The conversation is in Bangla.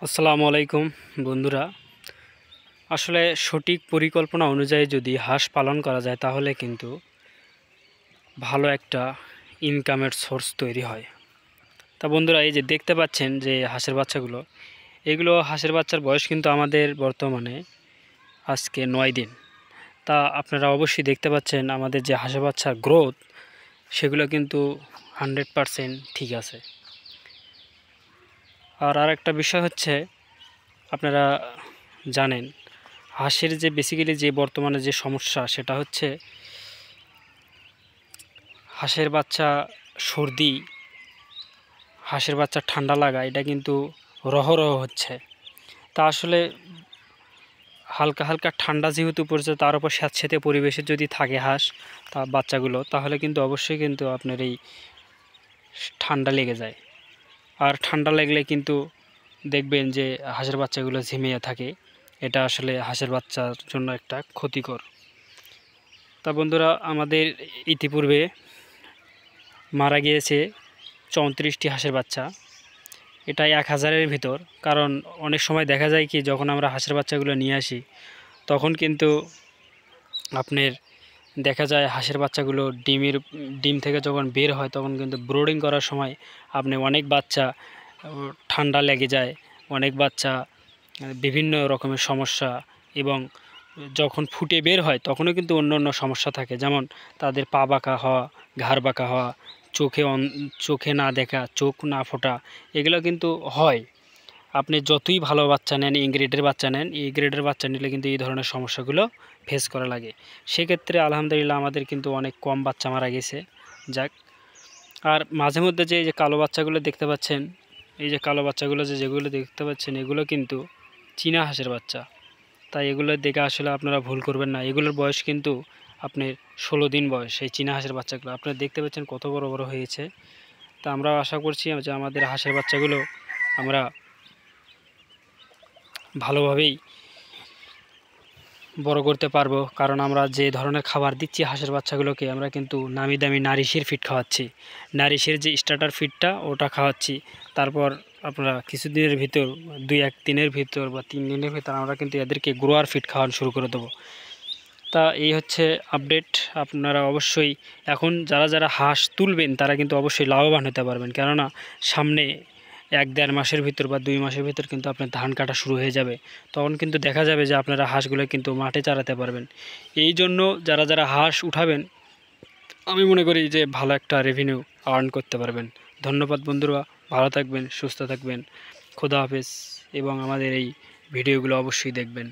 আসসালামু আলাইকুম বন্ধুরা। আসলে সঠিক পরিকল্পনা অনুযায়ী যদি হাঁস পালন করা যায় তাহলে কিন্তু ভালো একটা ইনকামের সোর্স তৈরি হয়। তা বন্ধুরা, এই যে দেখতে পাচ্ছেন যে হাঁসের বাচ্চাগুলো, এগুলো হাঁসের বাচ্চার বয়স কিন্তু আমাদের বর্তমানে আজকে 9 দিন। তা আপনারা অবশ্যই দেখতে পাচ্ছেন আমাদের যে হাঁসের বাচ্চার গ্রোথ, সেগুলো কিন্তু 100% ঠিক আছে। আর আরেকটা বিষয় হচ্ছে, আপনারা জানেন হাঁসের যে বেসিক্যালি যে বর্তমানে যে সমস্যা, সেটা হচ্ছে হাঁসের বাচ্চা সর্দি, হাঁসের বাচ্চা ঠান্ডা লাগা, এটা কিন্তু রহরহ হচ্ছে। তা আসলে হালকা হালকা ঠান্ডা যেহেতু পড়ছে, তার উপর স্যাঁতসেঁতে পরিবেশে যদি থাকে হাঁস তা বাচ্চাগুলো, তাহলে কিন্তু অবশ্যই কিন্তু আপনার এই ঠান্ডা লেগে যায়। আর ঠান্ডা লাগলে কিন্তু দেখবেন যে হাঁসের বাচ্চাগুলো ঝিমিয়ে থাকে। এটা আসলে হাঁসের বাচ্চার জন্য একটা ক্ষতিকর। তা বন্ধুরা, আমাদের ইতিপূর্বে মারা গিয়েছে 34টি হাঁসের বাচ্চা। এটা 1000-এর ভিতর। কারণ অনেক সময় দেখা যায় কি, যখন আমরা হাঁসের বাচ্চাগুলো নিয়ে আসি, তখন কিন্তু আপনার দেখা যায় হাঁসের বাচ্চাগুলো ডিম থেকে যখন বের হয়, তখন কিন্তু ব্রোডিং করার সময় আপনি অনেক বাচ্চা ঠান্ডা লেগে যায়, অনেক বাচ্চা বিভিন্ন রকমের সমস্যা, এবং যখন ফুটে বের হয় তখনও কিন্তু অন্য অন্য সমস্যা থাকে, যেমন তাদের পা বাঁকা হওয়া, ঘাড় বাঁকা হওয়া, চোখে না দেখা, চোখ না ফোটা, এগুলো কিন্তু হয়। আপনি যতই ভালো বাচ্চা নেন, এ গ্রেডের বাচ্চা নেন, এ গ্রেডের বাচ্চা নিলে কিন্তু এই ধরনের সমস্যাগুলো ফেস করা লাগে। সেক্ষেত্রে আলহামদুলিল্লাহ আমাদের কিন্তু অনেক কম বাচ্চা মারা গেছে। যাক। আর মাঝে মধ্যে যে কালো বাচ্চাগুলো দেখতে পাচ্ছেন, এই যে কালো বাচ্চাগুলো যেগুলো দেখতে পাচ্ছেন, এগুলো কিন্তু চীনা হাঁসের বাচ্চা। তাই এগুলো দেখে আসলে আপনারা ভুল করবেন না। এগুলোর বয়স কিন্তু আপনার 16 দিন বয়স। এই চীনা হাঁসের বাচ্চাগুলো আপনারা দেখতে পাচ্ছেন কত বড় বড় হয়েছে। তা আমরা আশা করছি যে আমাদের হাঁসের বাচ্চাগুলো আমরা ভালোভাবেই বড় করতে পারবো। কারণ আমরা যে ধরনের খাবার দিচ্ছি হাঁসের বাচ্চাগুলোকে, আমরা কিন্তু নামি দামি নারিশের ফিড খাওয়াচ্ছি। নারিশের যে স্টার্টার ফিডটা, ওটা খাওয়াচ্ছি। তারপর আপনারা কিছুদিনের ভিতর, 2-1 দিনের ভিতর বা 3 দিনের ভিতর আমরা কিন্তু এদেরকে গ্রোয়ার ফিড খাওয়ানো শুরু করে দেবো। তা এই হচ্ছে আপডেট। আপনারা অবশ্যই এখন যারা হাঁস তুলবেন, তারা কিন্তু অবশ্যই লাভবান হতে পারবেন। কেননা সামনে 1-1.5 মাসের ভিতর বা 2 মাসের ভিতর কিন্তু আপনার ধান কাটা শুরু হয়ে যাবে। তখন কিন্তু দেখা যাবে যে আপনারা হাঁসগুলো কিন্তু মাঠে চরাতে পারবেন। এই জন্য যারা হাঁস উঠাবেন, আমি মনে করি যে ভালো একটা রেভিনিউ আর্ন করতে পারবেন। ধন্যবাদ বন্ধুরা, ভালো থাকবেন, সুস্থ থাকবেন, খোদা হাফেজ। এবং আমাদের এই ভিডিওগুলো অবশ্যই দেখবেন।